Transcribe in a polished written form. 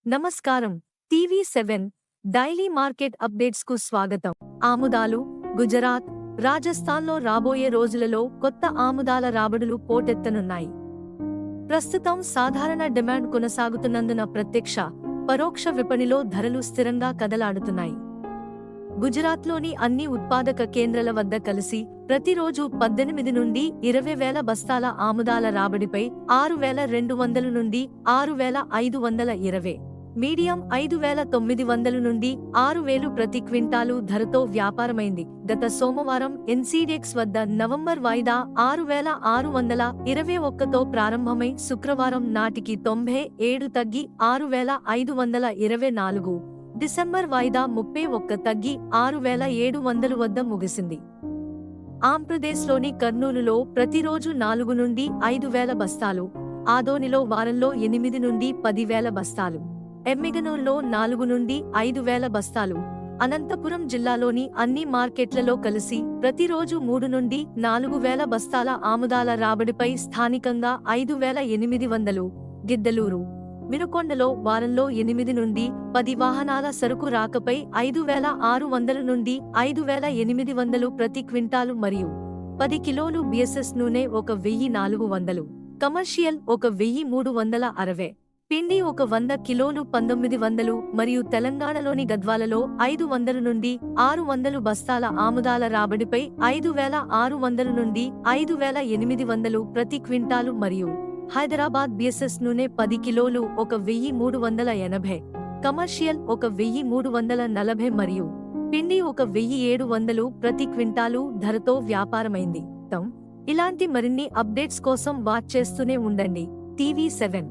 నమస్కారం. టీవీ7 daily market updates కు స్వాగతం. ఆముదాలు గుజరాత్, రాజస్థాన్లో రాబోయే రోజులలో కొత్త ఆముదాల రాబడులు పోటెత్తనున్నాయి. ప్రస్తుతం సాధారణ డిమాండ్ కొనసాగుతున్నందున ప్రత్యక్ష, పరోక్ష విపణిలో ధరలు స్థిరంగా కదలాడుతున్నాయి. గుజరాత్లోని అన్ని ఉత్పాదక కేంద్రాల వద్ద కలిసి ప్రతిరోజు 18 నుండి 20 వేల బస్తాల ఆముదాల రాబడిపై 6,200 నుండి 6,520, మీడియం 5,900 నుండి 6,000 ప్రతి క్వింటాలు ధరతో వ్యాపారమైంది. గత సోమవారం ఎన్సీడెక్స్ వద్ద నవంబర్ వాయిదా 6,621తో ప్రారంభమై శుక్రవారం నాటికి 97 తగ్గి 6,524, డిసెంబర్ వాయిదా 31 తగ్గి 6,700 వద్ద ముగిసింది. ఆంధ్రప్రదేశ్లోని కర్నూలులో ప్రతిరోజు 4 నుండి 5,000 బస్తాలు, ఆదోనిలో వారంలో 8 నుండి 10,000 బస్తాలు, ఎమ్మిగనూరులో 4 నుండి 5,000 బస్తాలు, అనంతపురం జిల్లాలోని అన్ని మార్కెట్లలో కలిసి ప్రతిరోజు 3 నుండి 4,000 బస్తాల ఆముదాల రాబడిపై స్థానికంగా 5,800, గిద్దలూరు, వినుకొండలో వారంలో 8 నుండి 10 వాహనాల సరుకు రాకపై 5,600 నుండి 5,800 ప్రతి క్వింటాలు మరియు 10 కిలోలు బిఎస్ఎస్ నూనె 1,400, కమర్షియల్ 1,360, పిండి 100 కిలోలు 1,900 మరియు తెలంగాణలోని గద్వాలలో 500 నుండి 600 బస్తాల ఆముదాల రాబడిపై 5,600 నుండి 5,800 ప్రతి క్వింటాలు మరియు హైదరాబాద్ బిఎస్ఎస్ నూనె 10 కిలోలు 1,380, కమర్షియల్ 1,340 మరియు పిండి 1,700 ప్రతి క్వింటాలు ధరతో వ్యాపారమైంది. ఇలాంటి మరిన్ని అప్డేట్స్ కోసం వాచ్ చేస్తూనే ఉండండి టీవీ7.